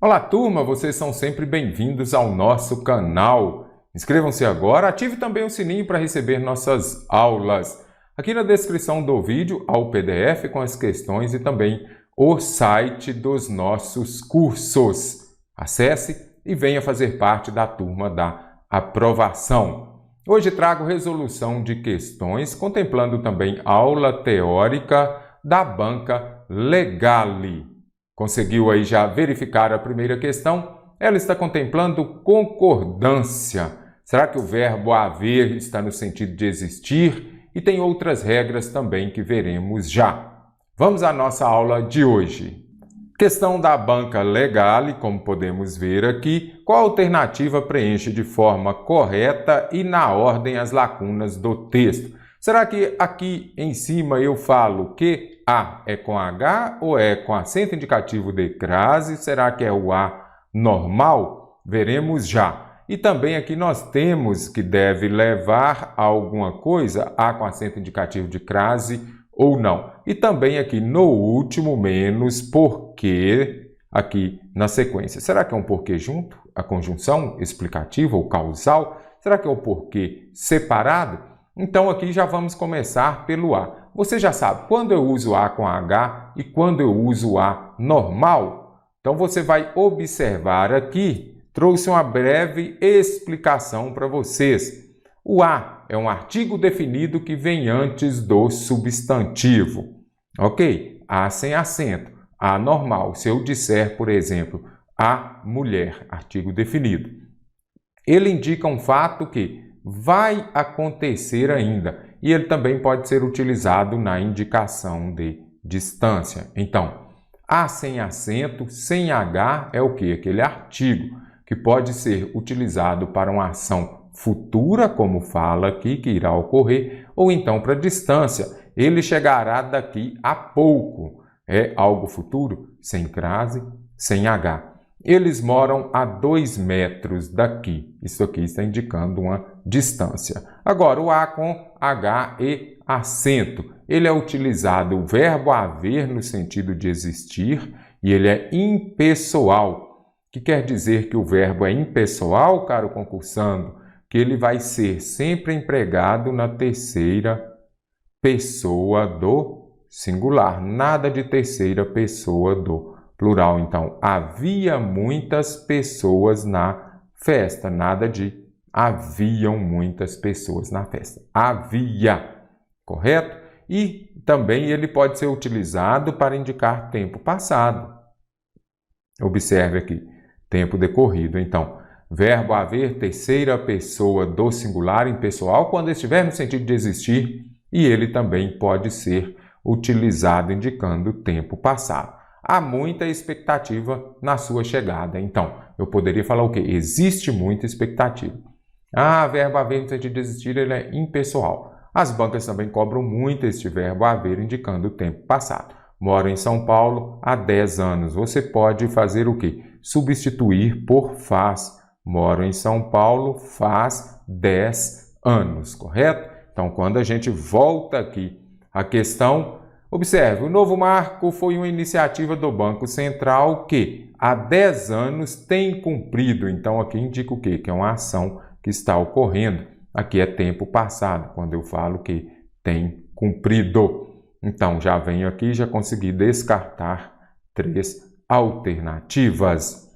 Olá, turma! Vocês são sempre bem-vindos ao nosso canal. Inscrevam-se agora, ative também o sininho para receber nossas aulas. Aqui na descrição do vídeo há o PDF com as questões e também o site dos nossos cursos. Acesse e venha fazer parte da turma da aprovação. Hoje trago resolução de questões, contemplando também aula teórica da banca Legale. Conseguiu aí já verificar a primeira questão? Ela está contemplando concordância. Será que o verbo haver está no sentido de existir? E tem outras regras também que veremos já. Vamos à nossa aula de hoje. Questão da banca Legale, como podemos ver aqui, qual alternativa preenche de forma correta e na ordem as lacunas do texto? Será que aqui em cima eu falo que A é com H ou é com acento indicativo de crase? Será que é o A normal? Veremos já. E também aqui nós temos que deve levar a alguma coisa, A com acento indicativo de crase ou não. E também aqui no último, menos porquê, aqui na sequência. Será que é um porquê junto? A conjunção explicativa ou causal? Será que é o porquê separado? Então aqui já vamos começar pelo A. Você já sabe quando eu uso A com H e quando eu uso A normal? Então você vai observar aqui, trouxe uma breve explicação para vocês. O A é um artigo definido que vem antes do substantivo. Ok? A sem acento, A normal. Se eu disser, por exemplo, a mulher, artigo definido. Ele indica um fato que vai acontecer ainda. E ele também pode ser utilizado na indicação de distância. Então, A sem acento, sem H, é o quê? Aquele artigo que pode ser utilizado para uma ação futura, como fala aqui, que irá ocorrer, ou então para distância. Ele chegará daqui a pouco. É algo futuro, sem crase, sem H. Eles moram a 2 metros daqui. Isso aqui está indicando uma distância. Agora, o A com H e acento. Ele é utilizado o verbo haver no sentido de existir e ele é impessoal. Que quer dizer que o verbo é impessoal, caro concursando? Que ele vai ser sempre empregado na terceira pessoa do singular. Nada de terceira pessoa do plural. Então, havia muitas pessoas na festa. Nada de haviam muitas pessoas na festa. Havia, correto? E também ele pode ser utilizado para indicar tempo passado. Observe aqui, tempo decorrido. Então, verbo haver, terceira pessoa do singular impessoal, quando estiver no sentido de existir, e ele também pode ser utilizado indicando tempo passado. Há muita expectativa na sua chegada. Então, eu poderia falar o quê? Existe muita expectativa. Verbo haver no sentido de existir, ele é impessoal. As bancas também cobram muito este verbo haver, indicando o tempo passado. Moro em São Paulo há 10 anos. Você pode fazer o quê? Substituir por faz. Moro em São Paulo faz 10 anos, correto? Então, quando a gente volta aqui à questão, observe, o novo marco foi uma iniciativa do Banco Central que há 10 anos tem cumprido. Então, aqui indica o quê? Que é uma ação que está ocorrendo. Aqui é tempo passado, quando eu falo que tem cumprido. Então, já venho aqui e já consegui descartar 3 alternativas.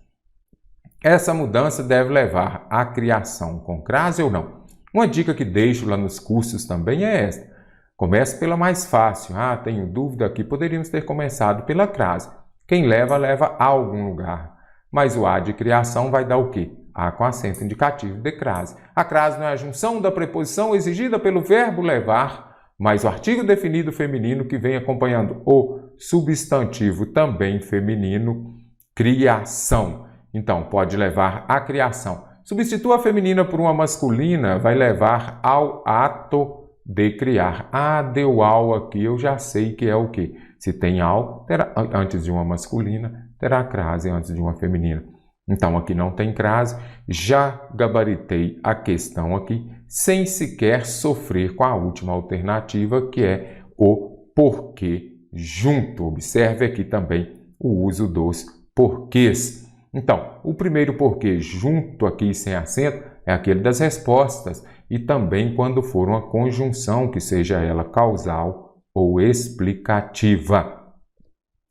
Essa mudança deve levar à criação com crase ou não? Uma dica que deixo lá nos cursos também é esta. Comece pela mais fácil. Tenho dúvida aqui. Poderíamos ter começado pela crase. Quem leva, leva a algum lugar. Mas o A de criação vai dar o quê? A com acento indicativo de crase. A crase não é a junção da preposição exigida pelo verbo levar, mas o artigo definido feminino que vem acompanhando o substantivo também feminino, criação. Então, pode levar à criação. Substitua a feminina por uma masculina, vai levar ao ato de criar. Deu ao aqui, eu já sei que é o quê? Se tem ao, terá, antes de uma masculina, terá crase antes de uma feminina. Então, aqui não tem crase, já gabaritei a questão aqui, sem sequer sofrer com a última alternativa, que é o porquê junto. Observe aqui também o uso dos porquês. Então, o primeiro porquê junto aqui sem acento é aquele das respostas e também quando for uma conjunção, que seja ela causal ou explicativa.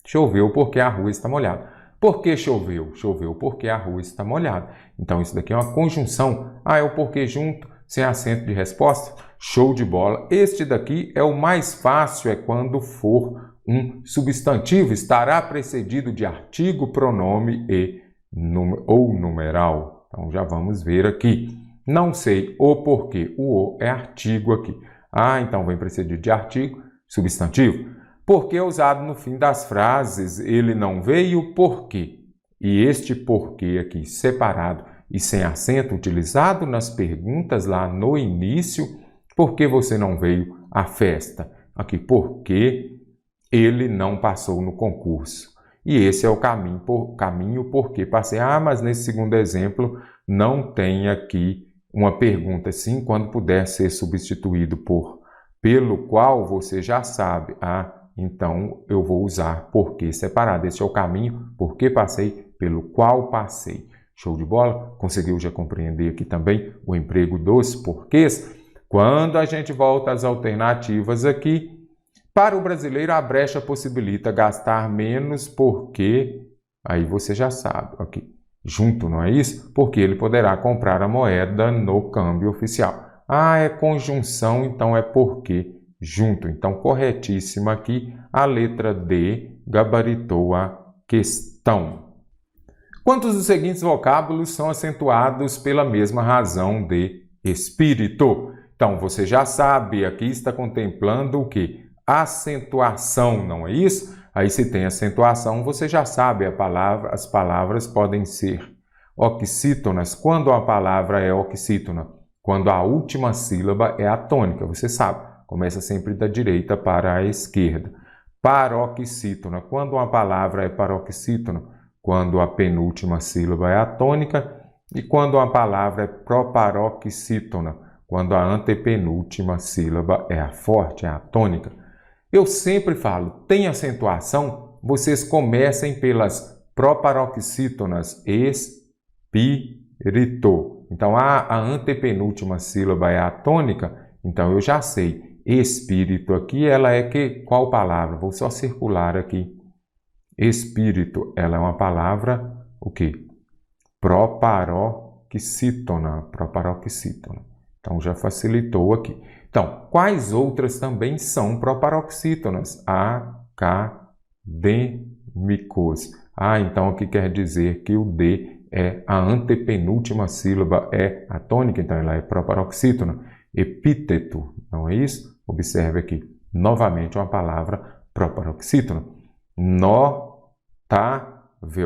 Choveu porque a rua está molhada. Por que choveu? Choveu porque a rua está molhada. Então, isso daqui é uma conjunção. É o porquê junto, sem acento de resposta. Show de bola. Este daqui é o mais fácil, é quando for um substantivo, estará precedido de artigo, pronome ou numeral. Então, já vamos ver aqui. Não sei o porquê. O é artigo aqui. Então vem precedido de artigo, substantivo. Porque é usado no fim das frases, ele não veio, por quê? E este porquê aqui, separado e sem acento, utilizado nas perguntas lá no início, por que você não veio à festa? Aqui, porque ele não passou no concurso. E esse é o caminho porque passei. Mas nesse segundo exemplo não tem aqui uma pergunta, sim, quando puder ser substituído por pelo qual, você já sabe. Então eu vou usar porque separado. Esse é o caminho, porque passei, pelo qual passei. Show de bola? Conseguiu já compreender aqui também o emprego dos porquês? Quando a gente volta às alternativas aqui, para o brasileiro a brecha possibilita gastar menos porque, aí você já sabe, aqui, junto, não é isso? Porque ele poderá comprar a moeda no câmbio oficial. É conjunção, então é porque junto. Então, corretíssima aqui, a letra D gabaritou a questão. Quantos dos seguintes vocábulos são acentuados pela mesma razão de espírito? Então, você já sabe, aqui está contemplando o quê? Acentuação, não é isso? Aí, se tem acentuação, você já sabe, as palavras podem ser oxítonas. Quando a palavra é oxítona? Quando a última sílaba é a tônica, você sabe. Começa sempre da direita para a esquerda. Paroxítona. Quando uma palavra é paroxítona? Quando a penúltima sílaba é a tônica. E quando uma palavra é proparoxítona? Quando a antepenúltima sílaba é a forte, é a tônica. Eu sempre falo, tem acentuação? Vocês comecem pelas proparoxítonas. Espírito. Então, a antepenúltima sílaba é a tônica. Então, eu já sei. Espírito aqui, ela é qual palavra? Vou só circular aqui. Espírito, ela é uma palavra, o quê? Proparoxítona. Proparoxítona. Então, já facilitou aqui. Então, quais outras também são proparoxítonas? Acadêmicos. Então aqui quer dizer que o D é a antepenúltima sílaba, é a tônica, então ela é proparoxítona. Epíteto, não é isso? Observe aqui, novamente uma palavra proparoxítona. Notável,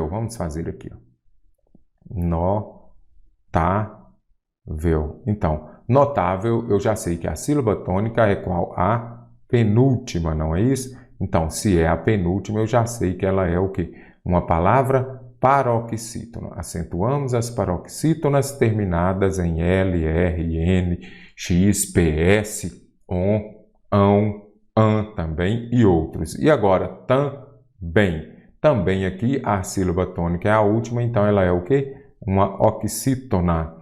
vamos fazer aqui. Notável. Então, notável, eu já sei que a sílaba tônica é qual? A penúltima, não é isso? Então, se é a penúltima, eu já sei que ela é o quê? Uma palavra paroxítona. Acentuamos as paroxítonas terminadas em L, R, N, X, PS, ON, ão, an também e outros. E agora, também. Também aqui a sílaba tônica é a última, então ela é o quê? Uma oxítona.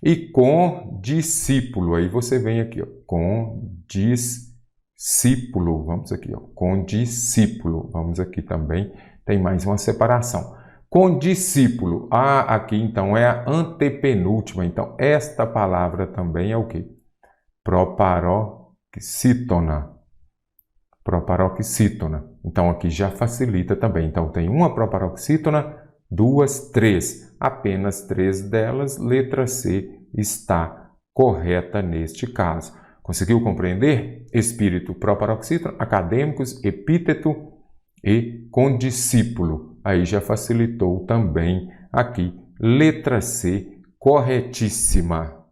E condiscípulo, aí você vem aqui, ó, condiscípulo, vamos aqui, ó, condiscípulo, vamos aqui também, tem mais uma separação. Condiscípulo, aqui então é a antepenúltima, então esta palavra também é o quê? Proparoxítona. Proparoxítona. Então aqui já facilita também, então tem uma proparoxítona, duas, três. Apenas três delas, letra C, está correta neste caso. Conseguiu compreender? Espírito, proparoxítona, acadêmicos, epíteto e condiscípulo. Aí já facilitou também aqui. Letra C, corretíssima.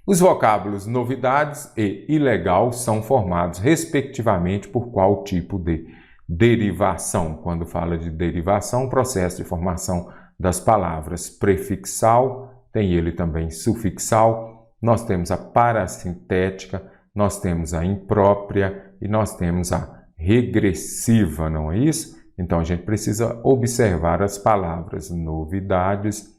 Os vocábulos novidades e ilegal são formados, respectivamente, por qual tipo de derivação? Quando fala de derivação, processo de formação das palavras prefixal, tem ele também sufixal, nós temos a parasintética, nós temos a imprópria e nós temos a regressiva, não é isso? Então, a gente precisa observar as palavras novidades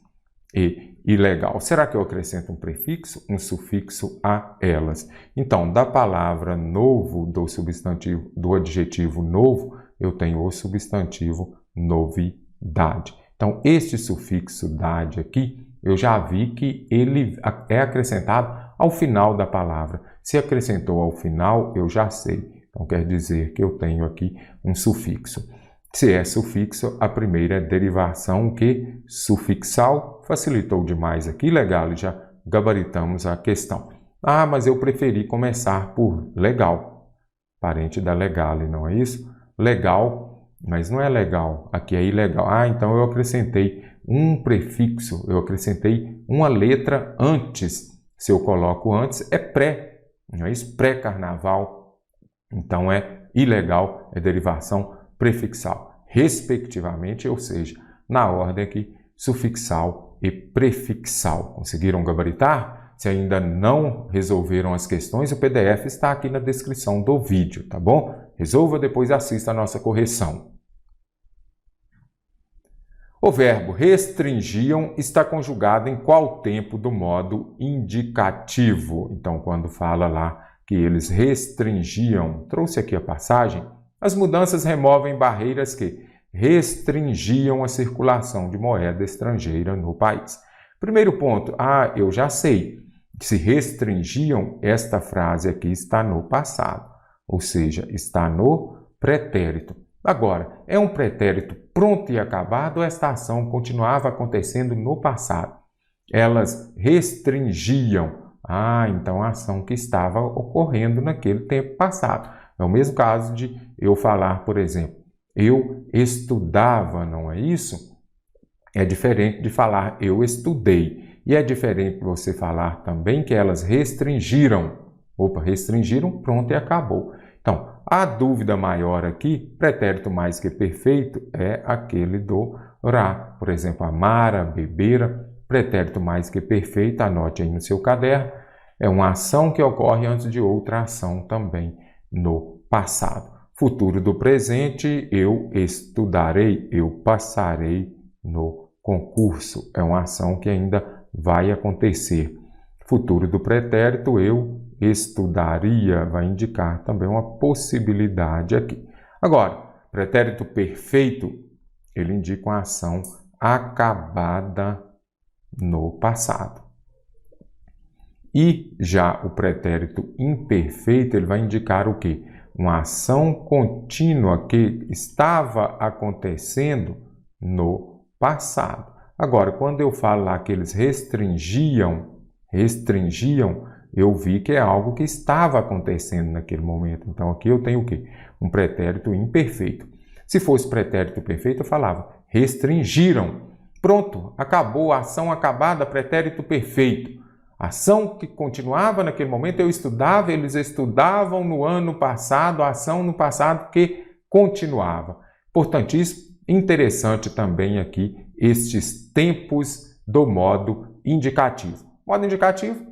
e ilegal. Será que eu acrescento um prefixo, um sufixo a elas? Então, da palavra novo, do substantivo, do adjetivo novo, eu tenho o substantivo novidade. Então, este sufixo dade aqui, eu já vi que ele é acrescentado ao final da palavra. Se acrescentou ao final, eu já sei. Então, quer dizer que eu tenho aqui um sufixo. Se é sufixo, a primeira é derivação que sufixal. Facilitou demais aqui, legal, já gabaritamos a questão. Ah, mas eu preferi começar por legal. Parente da legale, não é isso? Legal, mas não é legal. Aqui é ilegal. Ah, então eu acrescentei um prefixo, eu acrescentei uma letra antes. Se eu coloco antes, é pré, não é isso? Pré-carnaval. Então é ilegal, é derivação prefixal, respectivamente, ou seja, na ordem aqui, sufixal e prefixal. Conseguiram gabaritar? Se ainda não resolveram as questões, o PDF está aqui na descrição do vídeo, tá bom? Resolva, depois assista a nossa correção. O verbo restringiam está conjugado em qual tempo do modo indicativo? Então, quando fala lá que eles restringiam, trouxe aqui a passagem, as mudanças removem barreiras que restringiam a circulação de moeda estrangeira no país. Primeiro ponto, eu já sei que se restringiam, esta frase aqui está no passado, ou seja, está no pretérito. Agora, é um pretérito pronto e acabado ou esta ação continuava acontecendo no passado? Elas restringiam. Então a ação que estava ocorrendo naquele tempo passado. É o mesmo caso de eu falar, por exemplo, eu estudava, não é isso? É diferente de falar eu estudei. E é diferente de você falar também que elas restringiram. Restringiram, pronto e acabou. Então, a dúvida maior aqui, pretérito mais que perfeito, é aquele do ra. Por exemplo, amara, bebera, pretérito mais que perfeito, anote aí no seu caderno, é uma ação que ocorre antes de outra ação também no passado. Futuro do presente, eu estudarei, eu passarei no concurso. É uma ação que ainda vai acontecer. Futuro do pretérito, eu estudaria, vai indicar também uma possibilidade aqui. Agora, pretérito perfeito, ele indica uma ação acabada no passado. E já o pretérito imperfeito, ele vai indicar o quê? Uma ação contínua que estava acontecendo no passado. Agora, quando eu falo lá que eles restringiam, eu vi que é algo que estava acontecendo naquele momento. Então, aqui eu tenho o quê? Um pretérito imperfeito. Se fosse pretérito perfeito, eu falava restringiram. Pronto, acabou, a ação acabada, pretérito perfeito. Ação que continuava naquele momento, eu estudava, eles estudavam no ano passado, a ação no passado que continuava. Importantíssimo, interessante também aqui estes tempos do modo indicativo. Modo indicativo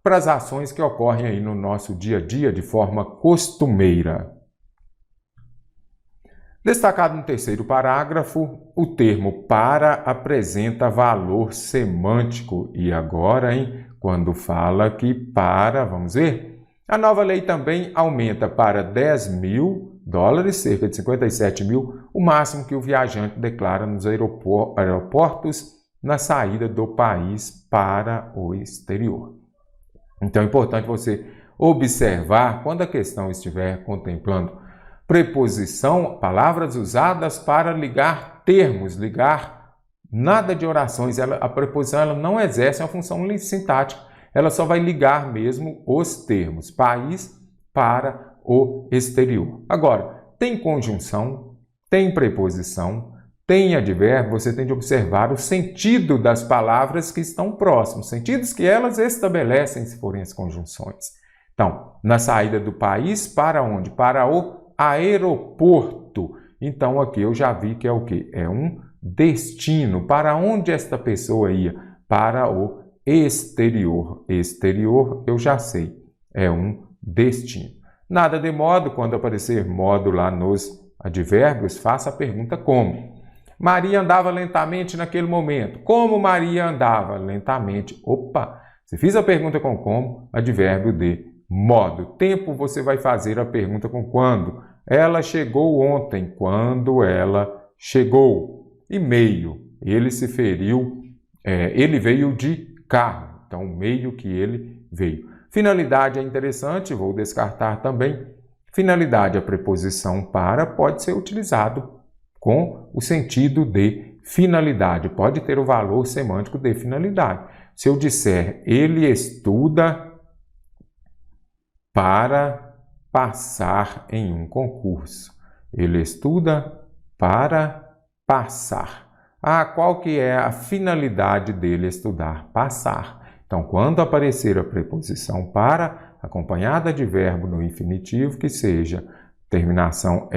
para as ações que ocorrem aí no nosso dia a dia de forma costumeira. Destacado no terceiro parágrafo, o termo para apresenta valor semântico. E agora, quando fala que para, vamos ver? A nova lei também aumenta para $10.000, cerca de 57 mil, o máximo que o viajante declara nos aeroportos na saída do país para o exterior. Então é importante você observar, quando a questão estiver contemplando preposição, palavras usadas para ligar termos, ligar nada de orações. A preposição ela não exerce uma função sintática, ela só vai ligar mesmo os termos, país para o exterior. Agora, tem conjunção, tem preposição, tem advérbio, você tem de observar o sentido das palavras que estão próximos, sentidos que elas estabelecem se forem as conjunções. Então, na saída do país, para onde? Para o aeroporto. Então, aqui eu já vi que é o quê? É um destino. Para onde esta pessoa ia? Para o exterior. Exterior, eu já sei, é um destino. Nada de modo, quando aparecer modo lá nos advérbios, faça a pergunta como. Maria andava lentamente naquele momento. Como Maria andava lentamente? Opa! Se fiz a pergunta com como, advérbio de modo. Tempo, você vai fazer a pergunta com quando. Ela chegou ontem. Quando ela chegou. E meio. Ele se feriu. Ele veio de carro. Então, o meio que ele veio. Finalidade é interessante, vou descartar também. Finalidade, a preposição para, pode ser utilizado com o sentido de finalidade. Pode ter o valor semântico de finalidade. Se eu disser, ele estuda para passar em um concurso. Ele estuda para passar. Qual que é a finalidade dele estudar? Passar. Então, quando aparecer a preposição para, acompanhada de verbo no infinitivo, que seja terminação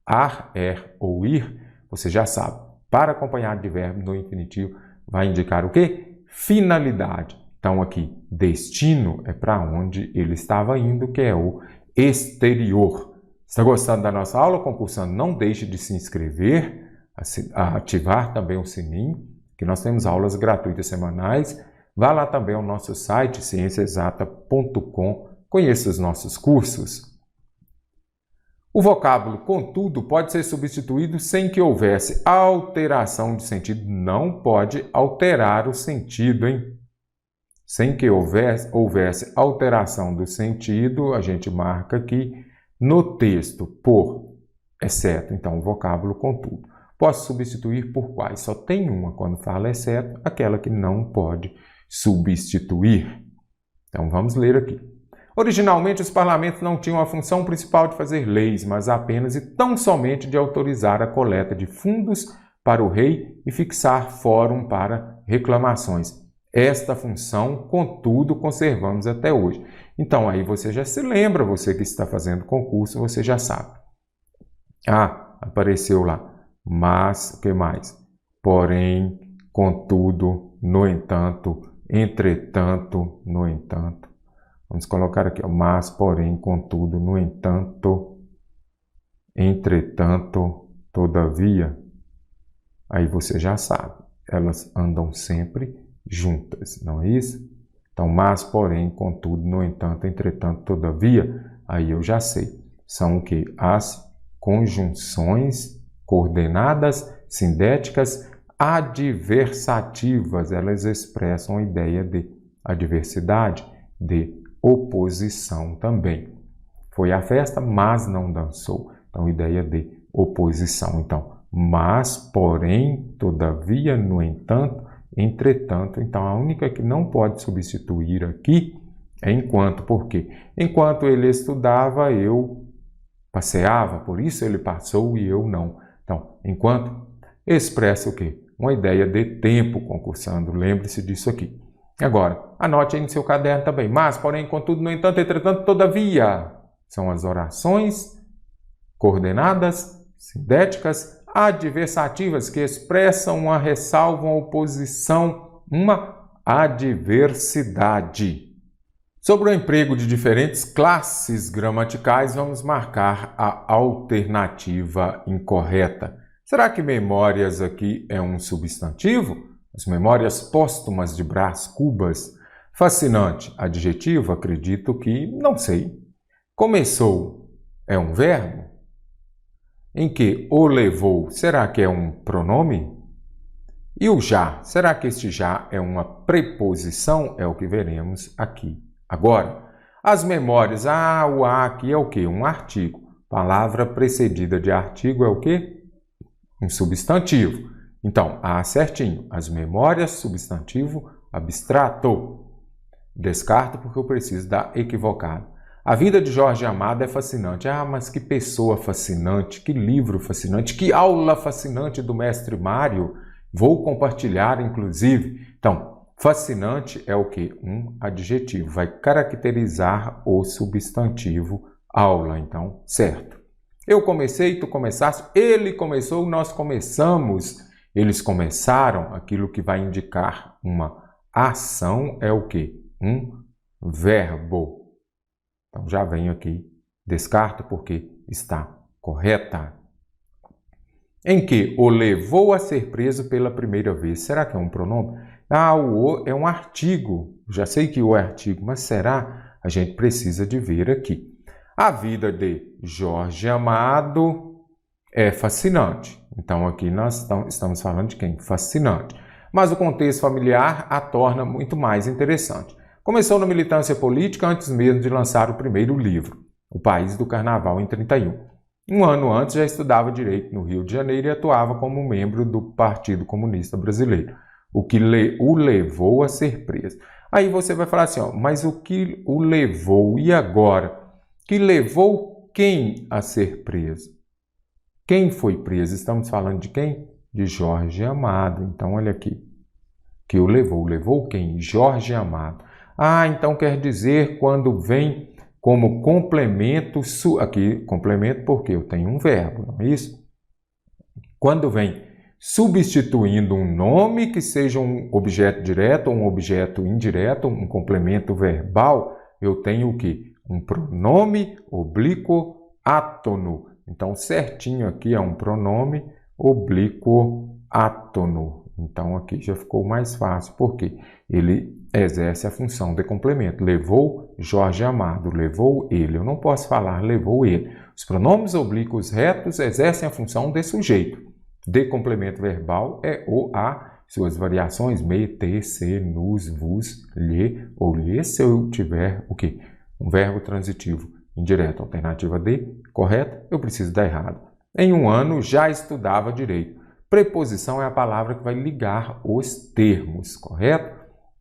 ar, ou ir, você já sabe. Para acompanhado de verbo no infinitivo, vai indicar o quê? Finalidade. Então, aqui, destino é para onde ele estava indo, que é o exterior. Está gostando da nossa aula, concursando? Não deixe de se inscrever, ativar também o sininho, que nós temos aulas gratuitas semanais. Vá lá também ao nosso site, cienciaexata.com, conheça os nossos cursos. O vocábulo contudo pode ser substituído sem que houvesse alteração de sentido. Não pode alterar o sentido, hein? Sem que houvesse alteração do sentido, a gente marca aqui no texto por, exceto. Então, o vocábulo contudo. Posso substituir por quais? Só tem uma quando fala exceto, aquela que não pode substituir. Então, vamos ler aqui. Originalmente, os parlamentos não tinham a função principal de fazer leis, mas apenas e tão somente de autorizar a coleta de fundos para o rei e fixar fórum para reclamações. Esta função, contudo, conservamos até hoje. Então, aí você já se lembra, você que está fazendo concurso, você já sabe. Apareceu lá. Mas, o que mais? Porém, contudo, no entanto, entretanto, no entanto. Vamos colocar aqui, mas, porém, contudo, no entanto, entretanto, todavia. Aí você já sabe, elas andam sempre juntas, não é isso? Então, mas, porém, contudo, no entanto, entretanto, todavia, aí eu já sei. São o quê? As conjunções coordenadas, sindéticas, adversativas. Elas expressam a ideia de adversidade, de oposição também. Foi à festa, mas não dançou. Então, ideia de oposição. Então, mas, porém, todavia, no entanto, entretanto. Então, a única que não pode substituir aqui é enquanto. Por quê? Enquanto ele estudava, eu passeava, por isso ele passou e eu não. Então, enquanto expressa o quê? Uma ideia de tempo concursando. Lembre-se disso aqui. Agora, anote aí no seu caderno também. Mas, porém, contudo, no entanto, entretanto, todavia. São as orações coordenadas, sindéticas, adversativas, que expressam uma ressalva, uma oposição, uma adversidade. Sobre o emprego de diferentes classes gramaticais, vamos marcar a alternativa incorreta. Será que memórias aqui é um substantivo? As memórias póstumas de Brás Cubas. Fascinante, adjetivo? Acredito que não sei. Começou é um verbo? Em que o levou, será que é um pronome? E o já, será que este já é uma preposição? É o que veremos aqui. Agora, as memórias, o a aqui é o quê? Um artigo. Palavra precedida de artigo é o quê? Um substantivo. Então, certinho. As memórias, substantivo abstrato. Descarto porque eu preciso da equivocada. A vida de Jorge Amado é fascinante. Mas que pessoa fascinante, que livro fascinante, que aula fascinante do mestre Mário. Vou compartilhar, inclusive. Então, fascinante é o quê? Um adjetivo. Vai caracterizar o substantivo aula. Então, certo. Eu comecei, tu começaste, ele começou, nós começamos. Eles começaram, aquilo que vai indicar uma ação é o quê? Um verbo. Então, já venho aqui, descarto porque está correta. em que o levou a ser preso pela primeira vez. Será que é um pronome? Ah, o é um artigo. Já sei que o é artigo, mas será? A gente precisa de ver aqui. A vida de Jorge Amado é fascinante. Então, aqui nós estamos falando de quem? Fascinante. Mas o contexto familiar a torna muito mais interessante. Começou na militância política antes mesmo de lançar o primeiro livro, O País do Carnaval, em 31. Um ano antes já estudava Direito no Rio de Janeiro e atuava como membro do Partido Comunista Brasileiro, o que o levou a ser preso. Aí você vai falar assim, ó, mas o que o levou e agora? Que levou quem a ser preso? Quem foi preso? Estamos falando de quem? De Jorge Amado. Então, olha aqui. Que o levou. Levou quem? Jorge Amado. Ah, então quer dizer quando vem como complemento... Aqui, complemento porque eu tenho um verbo, não é isso? Quando vem substituindo um nome que seja um objeto direto ou um objeto indireto, um complemento verbal, eu tenho o quê? Um pronome oblíquo átono. Então, certinho aqui é um pronome oblíquo átono. Então, aqui já ficou mais fácil, porque ele exerce a função de complemento. Levou Jorge Amado, levou ele. Eu não posso falar levou ele. Os pronomes oblíquos retos exercem a função de sujeito. De complemento verbal é o, a, suas variações, me, te, se, nos, vos, lhe ou lhe, se eu tiver o quê? Um verbo transitivo indireto, alternativa D, correto? Eu preciso dar errado. Em um ano já estudava direito. Preposição é a palavra que vai ligar os termos, correto?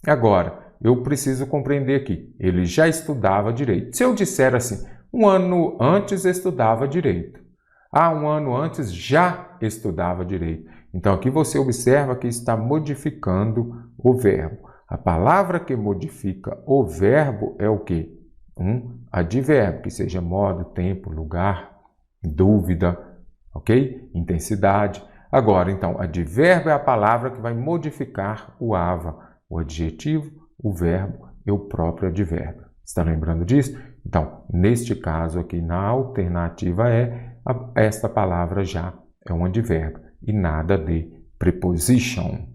Agora, eu preciso compreender aqui. Ele já estudava direito. Se eu disser assim, um ano antes estudava direito. Ah, um ano antes já estudava direito. Então, aqui você observa que está modificando o verbo. A palavra que modifica o verbo é o quê? Um advérbio, que seja modo, tempo, lugar, dúvida, ok? Intensidade. Agora, então, advérbio é a palavra que vai modificar o ava, o adjetivo, o verbo e o próprio advérbio. Está lembrando disso? Então, neste caso aqui, na alternativa esta palavra já é um advérbio e nada de preposition.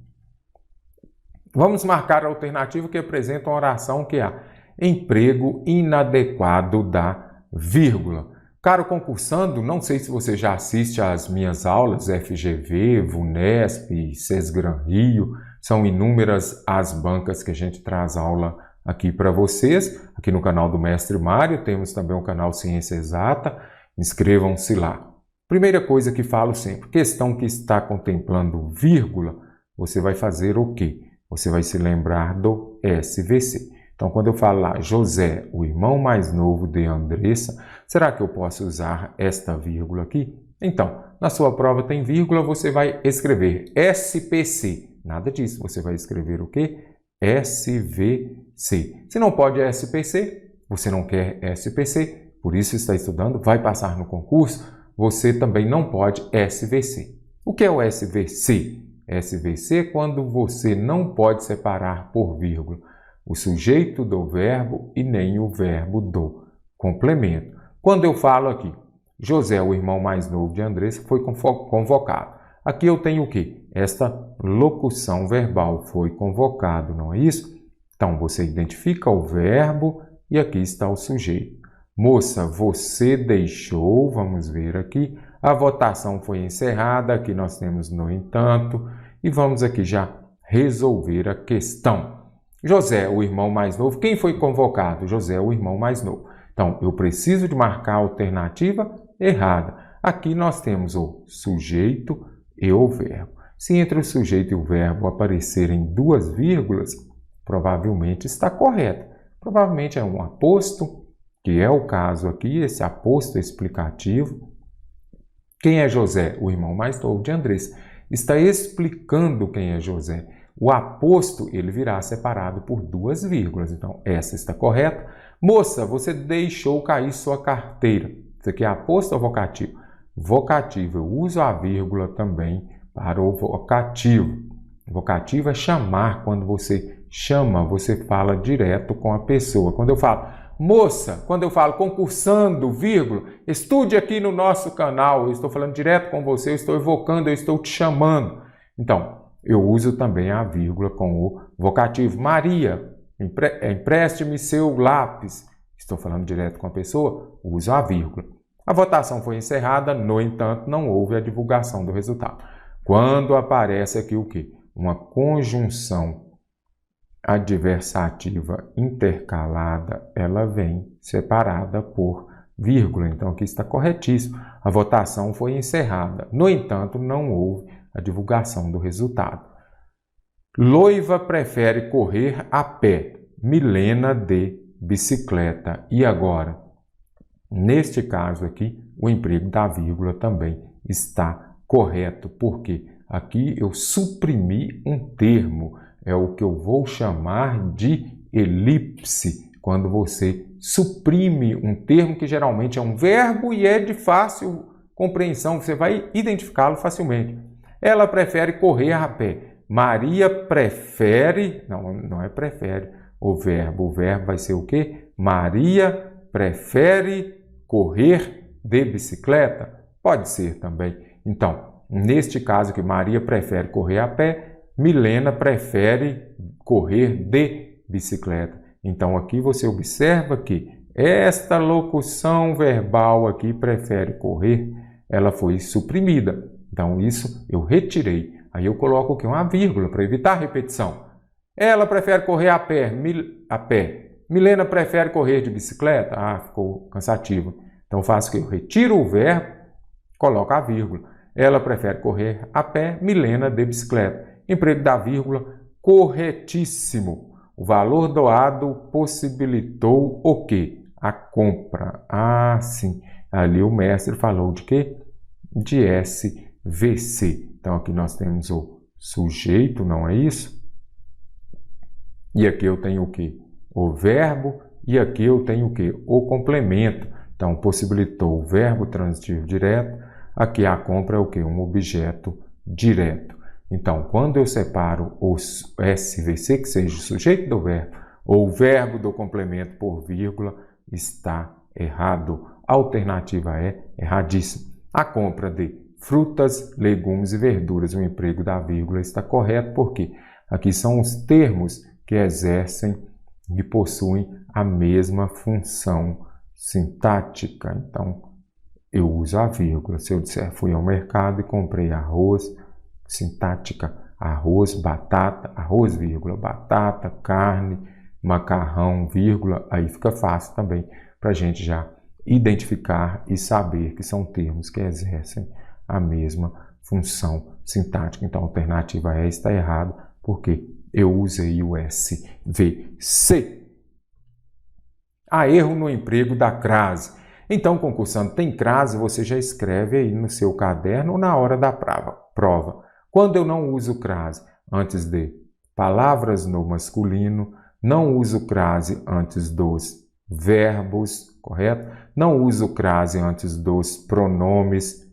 Vamos marcar a alternativa que apresenta uma oração que é emprego inadequado da vírgula. Caro concursando, não sei se você já assiste às minhas aulas, FGV, VUNESP, SESGRAN Rio, são inúmeras as bancas que a gente traz aula aqui para vocês, aqui no canal do Mestre Mário, temos também o canal Ciência Exata, inscrevam-se lá. Primeira coisa que falo sempre, questão que está contemplando vírgula, você vai fazer o quê? Você vai se lembrar do SVC. Então, quando eu falo lá, José, o irmão mais novo de Andressa, será que eu posso usar esta vírgula aqui? Então, na sua prova tem vírgula, você vai escrever SPC. Nada disso, você vai escrever o quê? SVC. Se não pode SPC, você não quer SPC, por isso está estudando, vai passar no concurso, você também não pode SVC. O que é o SVC? SVC é quando você não pode separar por vírgula o sujeito do verbo e nem o verbo do complemento. Quando eu falo aqui, José, o irmão mais novo de Andressa, foi convocado. Aqui eu tenho o quê? Esta locução verbal, foi convocado, não é isso? Então, você identifica o verbo e aqui está o sujeito. Moça, você deixou, vamos ver aqui, a votação foi encerrada, aqui nós temos no entanto, e vamos aqui já resolver a questão. José, o irmão mais novo, quem foi convocado? José, o irmão mais novo. Então, eu preciso de marcar a alternativa errada. Aqui nós temos o sujeito e o verbo. Se entre o sujeito e o verbo aparecerem duas vírgulas, provavelmente está correto. Provavelmente é um aposto, que é o caso aqui, esse aposto explicativo. Quem é José? O irmão mais novo de Andressa. Está explicando quem é José. O aposto, ele virá separado por duas vírgulas. Então, essa está correta. Moça, você deixou cair sua carteira. Isso aqui é aposto ou vocativo? Vocativo. Eu uso a vírgula também para o vocativo. Vocativo é chamar. Quando você chama, você fala direto com a pessoa. Quando eu falo, moça, quando eu falo concursando, vírgula, estude aqui no nosso canal, eu estou falando direto com você, eu estou evocando, eu estou te chamando. Então, eu uso também a vírgula com o vocativo. Maria, empreste-me seu lápis. Estou falando direto com a pessoa, uso a vírgula. A votação foi encerrada, no entanto, não houve a divulgação do resultado. Quando aparece aqui o quê? Uma conjunção adversativa intercalada, ela vem separada por vírgula. Então, aqui está corretíssimo. A votação foi encerrada. No entanto, não houve a divulgação do resultado. Loiva prefere correr a pé. Milena de bicicleta. E agora? Neste caso aqui, o emprego da vírgula também está correto. Porque aqui eu suprimi um termo. É o que eu vou chamar de elipse. Quando você suprime um termo que geralmente é um verbo e é de fácil compreensão, você vai identificá-lo facilmente. Ela prefere correr a pé. Maria prefere, não é prefere, o verbo vai ser o quê? Maria prefere correr de bicicleta? Pode ser também. Então, neste caso que Maria prefere correr a pé, Milena prefere correr de bicicleta. Então, aqui você observa que esta locução verbal aqui, prefere correr, ela foi suprimida. Então, isso eu retirei. Aí eu coloco aqui uma vírgula para evitar a repetição. Ela prefere correr a pé. Milena prefere correr de bicicleta? Ah, ficou cansativo. Então, eu faço que eu retiro o verbo, coloco a vírgula. Ela prefere correr a pé, Milena de bicicleta. Emprego da vírgula, corretíssimo. O valor doado possibilitou o quê? A compra. Ah, sim. Ali o mestre falou de quê? De SVC. Então, aqui nós temos o sujeito, não é isso? E aqui eu tenho o quê? O verbo. E aqui eu tenho o quê? O complemento. Então, possibilitou o verbo transitivo direto. Aqui a compra é o quê? Um objeto direto. Então, quando eu separo o SVC, que seja o sujeito do verbo, ou o verbo do complemento por vírgula, está errado. A alternativa é erradíssima. A compra de frutas, legumes e verduras, o emprego da vírgula está correto, porque aqui são os termos que exercem e possuem a mesma função sintática. Então, eu uso a vírgula. Se eu disser fui ao mercado e comprei arroz, sintática, arroz, batata, arroz, vírgula, batata, carne, macarrão, vírgula, aí fica fácil também para a gente já identificar e saber que são termos que exercem a mesma função sintática. Então, a alternativa E está errada, porque eu usei o SVC. Há erro no emprego da crase. Então, concursando, tem crase, você já escreve aí no seu caderno ou na hora da prova. Quando eu não uso crase antes de palavras no masculino, não uso crase antes dos verbos, correto? Não uso crase antes dos pronomes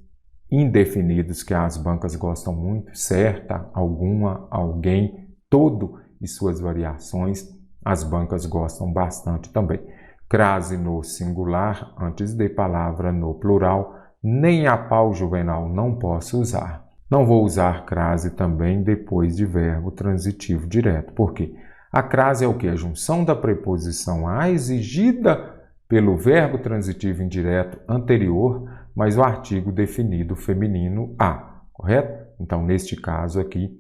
indefinidos, que as bancas gostam muito, certa, alguma, alguém, todo e suas variações, as bancas gostam bastante também. Crase no singular antes de palavra no plural, nem a pau juvenal não posso usar. Não vou usar crase também depois de verbo transitivo direto. Por quê? A crase é o quê? A junção da preposição a exigida pelo verbo transitivo indireto anterior, mais o artigo definido feminino a, correto? Então, neste caso aqui,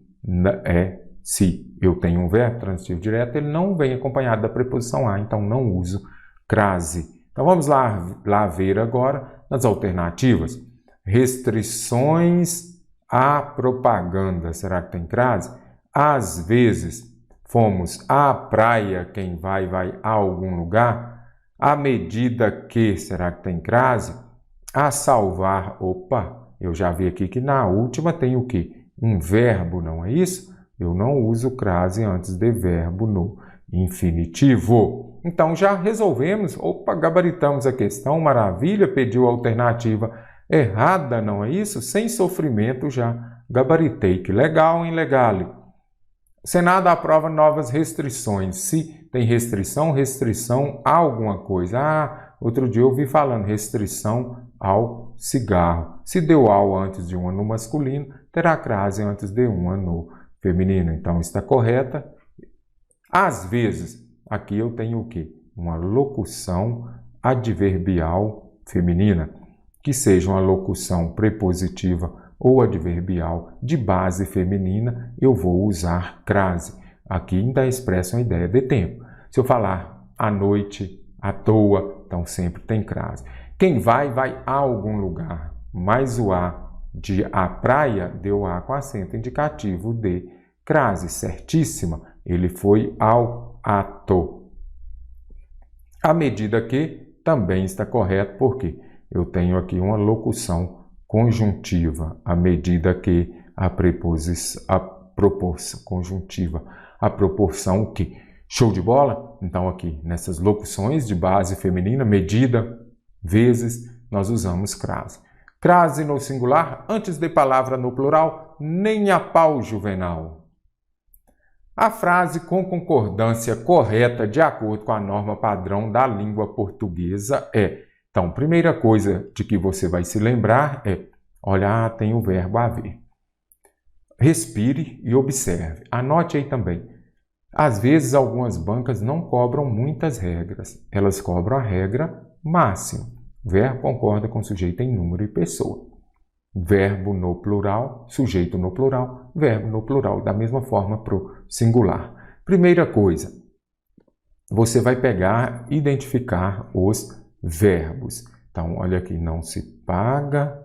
se eu tenho um verbo transitivo direto, ele não vem acompanhado da preposição a, então não uso crase. Então, vamos lá ver agora nas alternativas. Restrições à propaganda. Será que tem crase? Às vezes, fomos à praia, quem vai a algum lugar. À medida que, será que tem crase? A salvar, opa, eu já vi aqui que na última tem o quê? Um verbo, não é isso? Eu não uso crase antes de verbo no infinitivo. Então, já resolvemos, opa, gabaritamos a questão, maravilha, pediu a alternativa errada, não é isso? Sem sofrimento já gabaritei. Que legal, hein, legal? O Senado aprova novas restrições. Se tem restrição a alguma coisa. Outro dia eu ouvi falando restrição ao cigarro. Se deu AU antes de uma no masculino, terá crase antes de uma no feminino. Então está correta. Às vezes, aqui eu tenho o quê? Uma locução adverbial feminina, que seja uma locução prepositiva ou adverbial de base feminina, eu vou usar crase. Aqui ainda expressa uma ideia de tempo. Se eu falar à noite, à toa, então sempre tem crase. Quem vai a algum lugar, mas o A de a praia deu A com acento indicativo de crase, certíssima. Ele foi ao ato. A medida que também está correto, porque eu tenho aqui uma locução conjuntiva, à medida que a proporção conjuntiva, a proporção que. Show de bola? Então aqui, nessas locuções de base feminina, medida, vezes, nós usamos crase. Crase no singular, antes de palavra no plural, nem a pau juvenal. A frase com concordância correta de acordo com a norma padrão da língua portuguesa é. Então, primeira coisa de que você vai se lembrar é, olha, tem o verbo haver. Respire e observe. Anote aí também. Às vezes, algumas bancas não cobram muitas regras. Elas cobram a regra máxima. Verbo concorda com sujeito em número e pessoa. Verbo no plural, sujeito no plural, verbo no plural. Da mesma forma para o singular. Primeira coisa, você vai pegar, identificar os verbos. Então, olha aqui, não se paga,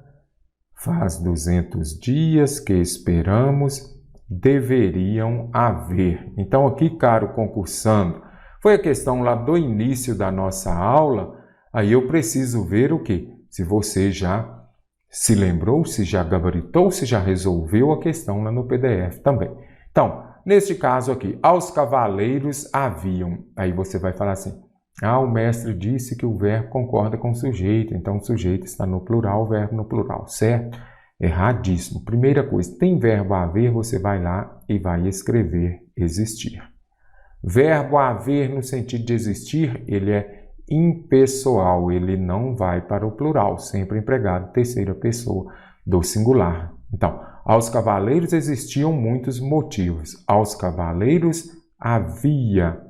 faz 200 dias que esperamos, deveriam haver. Então, aqui, caro concursando, foi a questão lá do início da nossa aula, aí eu preciso ver o quê? Se você já se lembrou, se já gabaritou, se já resolveu a questão lá no PDF também. Então, neste caso aqui, aos cavaleiros haviam. Aí você vai falar assim, o mestre disse que o verbo concorda com o sujeito, então o sujeito está no plural, o verbo no plural, certo? Erradíssimo. Primeira coisa, tem verbo haver, você vai lá e vai escrever existir. Verbo haver no sentido de existir, ele é impessoal, ele não vai para o plural, sempre empregado terceira pessoa do singular. Então, aos cavaleiros existiam muitos motivos. Aos cavaleiros havia.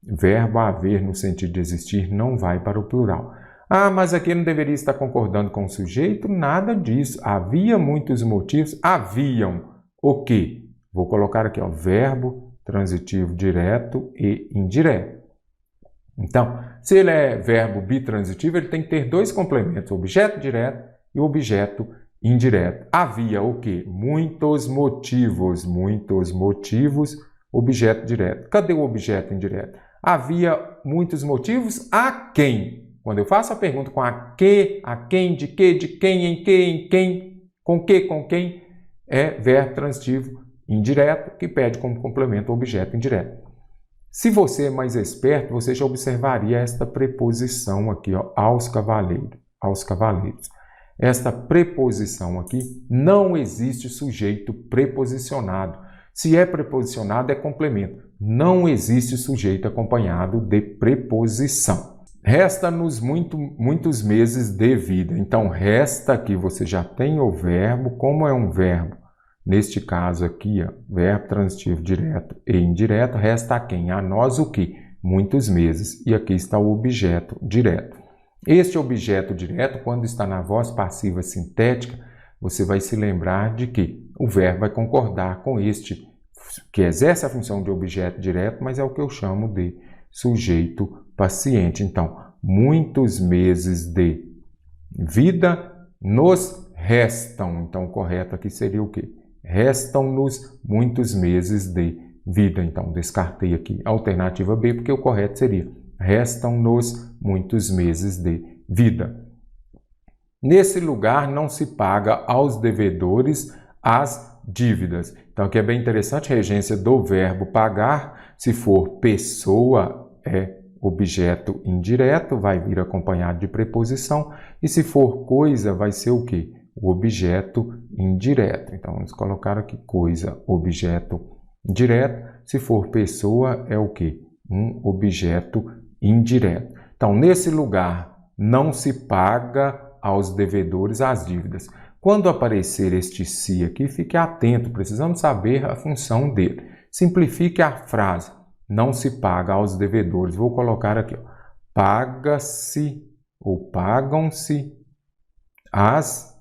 Verbo haver no sentido de existir não vai para o plural. Mas aqui não deveria estar concordando com o sujeito? Nada disso. Havia muitos motivos. Haviam o quê? Vou colocar aqui, verbo transitivo direto e indireto. Então, se ele é verbo bitransitivo, ele tem que ter dois complementos, objeto direto e objeto indireto. Havia o quê? Muitos motivos, objeto direto. Cadê o objeto indireto? Havia muitos motivos a quem? Quando eu faço a pergunta com a quem, de quem, em quem, com quem, é verbo transitivo indireto que pede como complemento o objeto indireto. Se você é mais esperto, você já observaria esta preposição aqui, aos cavaleiros. Esta preposição aqui, não existe sujeito preposicionado. Se é preposicionado, é complemento. Não existe sujeito acompanhado de preposição. Resta-nos muitos meses de vida. Então, resta aqui, você já tem o verbo. Como é um verbo? Neste caso aqui, verbo transitivo direto e indireto, resta a quem? A nós o quê? Muitos meses. E aqui está o objeto direto. Este objeto direto, quando está na voz passiva sintética, você vai se lembrar de que o verbo vai concordar com este, que exerce a função de objeto direto, mas é o que eu chamo de sujeito paciente. Então, muitos meses de vida nos restam. Então, o correto aqui seria o quê? Restam-nos muitos meses de vida. Então, descartei aqui a alternativa B, porque o correto seria restam-nos muitos meses de vida. Nesse lugar, não se paga aos devedores as dívidas. Então, aqui é bem interessante, regência do verbo pagar. Se for pessoa, é objeto indireto, vai vir acompanhado de preposição. E se for coisa, vai ser o quê? O objeto indireto. Então, vamos colocar aqui coisa, objeto direto. Se for pessoa, é o quê? Um objeto indireto. Então, nesse lugar, não se paga aos devedores as dívidas. Quando aparecer este se aqui, fique atento, precisamos saber a função dele. Simplifique a frase, não se paga aos devedores. Vou colocar aqui, ó, paga-se ou pagam-se as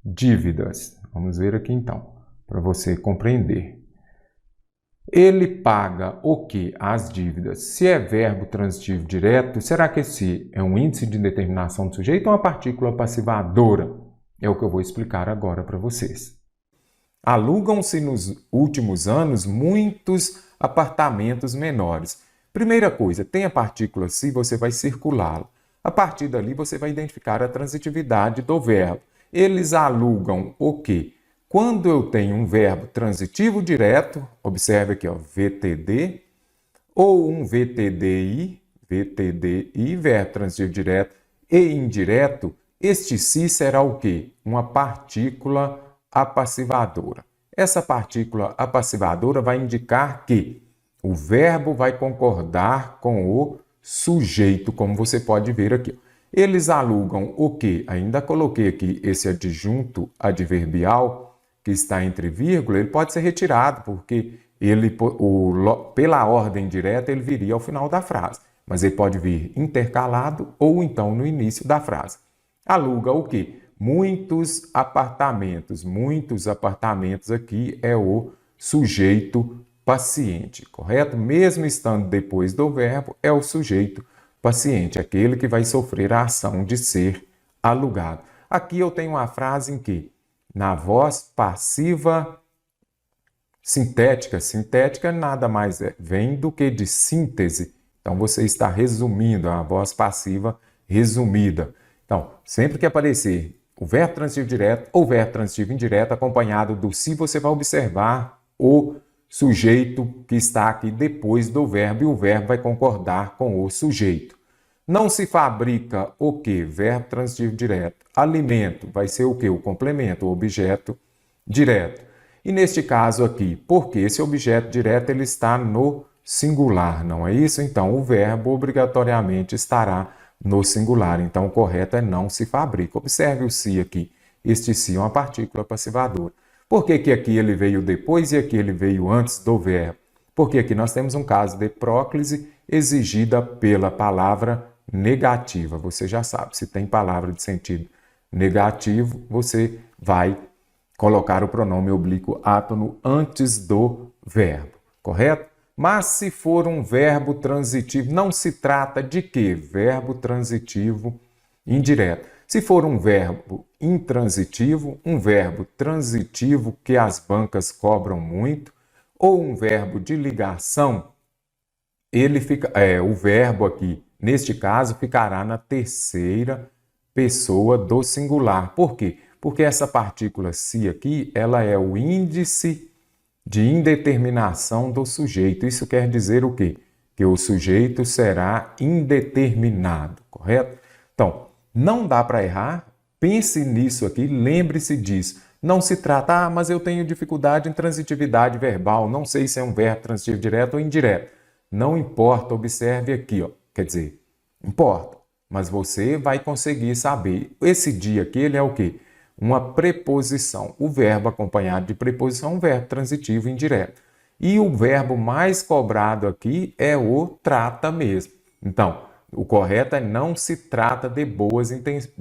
dívidas. Vamos ver aqui então, para você compreender. Ele paga o que? As dívidas. Se é verbo transitivo direto, será que esse é um índice de indeterminação do sujeito ou uma partícula passivadora? É o que eu vou explicar agora para vocês. Alugam-se nos últimos anos muitos apartamentos menores. Primeira coisa, tem a partícula se, você vai circulá-la. A partir dali você vai identificar a transitividade do verbo. Eles alugam o quê? Quando eu tenho um verbo transitivo direto, observe aqui, ó, VTD, ou um VTDI, verbo transitivo direto e indireto, este se será o quê? Uma partícula apassivadora. Essa partícula apassivadora vai indicar que o verbo vai concordar com o sujeito, como você pode ver aqui. Eles alugam o quê? Ainda coloquei aqui esse adjunto adverbial, que está entre vírgula, ele pode ser retirado, porque pela ordem direta ele viria ao final da frase. Mas ele pode vir intercalado ou então no início da frase. Aluga o quê? Muitos apartamentos. Muitos apartamentos aqui é o sujeito paciente, correto? Mesmo estando depois do verbo, é o sujeito paciente, aquele que vai sofrer a ação de ser alugado. Aqui eu tenho uma frase em que na voz passiva sintética. Sintética nada mais vem do que de síntese. Então, você está resumindo, a voz passiva resumida. Então, sempre que aparecer o verbo transitivo direto ou verbo transitivo indireto acompanhado do se, você vai observar o sujeito que está aqui depois do verbo e o verbo vai concordar com o sujeito. Não se fabrica o quê? Verbo transitivo direto. Alimento vai ser o quê? O complemento, o objeto direto. E neste caso aqui, porque esse objeto direto ele está no singular, não é isso? Então, o verbo obrigatoriamente estará no singular. Então, o correto é não se fabrica. Observe o se aqui. Este se é uma partícula passivadora. Por que que aqui ele veio depois e aqui ele veio antes do verbo? Porque aqui nós temos um caso de próclise exigida pela palavra negativa. Você já sabe, se tem palavra de sentido negativo, você vai colocar o pronome oblíquo átono antes do verbo, correto? Mas se for um verbo transitivo, não se trata de quê? Verbo transitivo indireto. Se for um verbo intransitivo, um verbo transitivo que as bancas cobram muito, ou um verbo de ligação, ele fica, o verbo aqui, neste caso, ficará na terceira pessoa do singular. Por quê? Porque essa partícula se aqui, ela é o índice de indeterminação do sujeito. Isso quer dizer o quê? Que o sujeito será indeterminado, correto? Então, não dá para errar. Pense nisso aqui, lembre-se disso. Não se trata, mas eu tenho dificuldade em transitividade verbal, não sei se é um verbo transitivo direto ou indireto. Não importa, observe aqui, ó. Quer dizer, importa, mas você vai conseguir saber. Esse dia aqui, ele é o quê? Uma preposição. O verbo acompanhado de preposição é um verbo transitivo indireto. E o verbo mais cobrado aqui é o trata mesmo. Então, o correto é não se trata de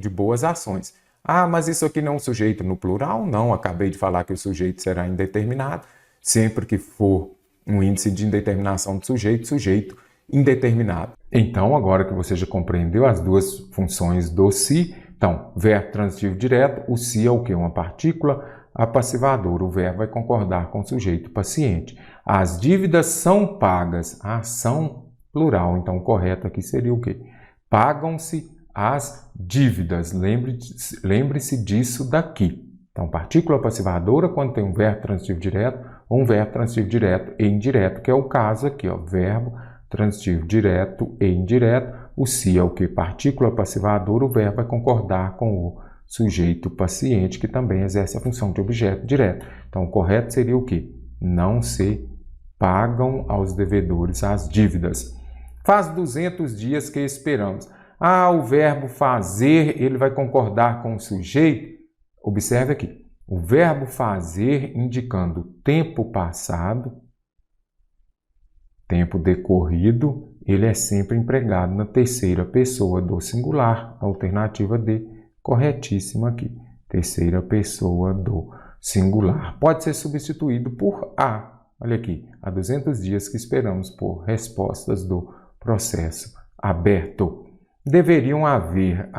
boas ações. Ah, mas isso aqui não é um sujeito no plural? Não, acabei de falar que o sujeito será indeterminado. Sempre que for um índice de indeterminação do sujeito, sujeito indeterminado. Então, agora que você já compreendeu as duas funções do se, então, verbo transitivo direto, o se é o quê? Uma partícula apassivadora. O verbo vai concordar com o sujeito paciente. As dívidas são pagas. A ação plural. Então, o correto aqui seria o quê? Pagam-se as dívidas. Lembre-se disso daqui. Então, partícula passivadora quando tem um verbo transitivo direto ou um verbo transitivo direto e indireto, que é o caso aqui, ó, verbo transitivo direto e indireto. O se é o que? Partícula passivadora, o verbo vai concordar com o sujeito paciente, que também exerce a função de objeto direto. Então, o correto seria o quê? não se pagam aos devedores as dívidas. Faz 200 dias que esperamos. O verbo fazer, ele vai concordar com o sujeito? Observe aqui. O verbo fazer indicando tempo passado, tempo decorrido, ele é sempre empregado na terceira pessoa do singular. Alternativa D, corretíssima aqui. Terceira pessoa do singular. Pode ser substituído por a. Olha aqui, há 200 dias que esperamos por respostas do processo aberto. Deveriam haver.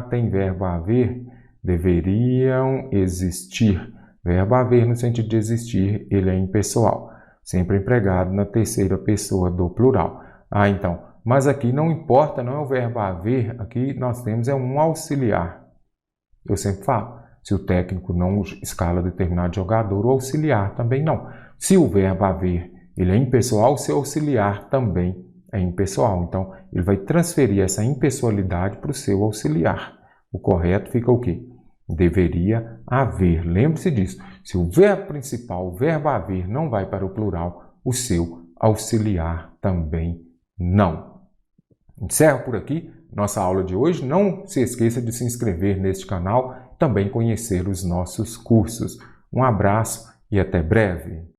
Tem verbo haver. Deveriam existir. Verbo haver no sentido de existir, ele é impessoal. Sempre empregado na terceira pessoa do plural. Então, mas aqui não importa, não é o verbo haver, aqui nós temos um auxiliar. Eu sempre falo, se o técnico não escala determinado jogador, o auxiliar também não. Se o verbo haver, ele é impessoal, o seu auxiliar também é impessoal. Então, ele vai transferir essa impessoalidade para o seu auxiliar. O correto fica o quê? Deveria haver. Lembre-se disso. Se o verbo principal, o verbo haver, não vai para o plural, o seu auxiliar também não. Encerro por aqui nossa aula de hoje. Não se esqueça de se inscrever neste canal, também conhecer os nossos cursos. Um abraço e até breve.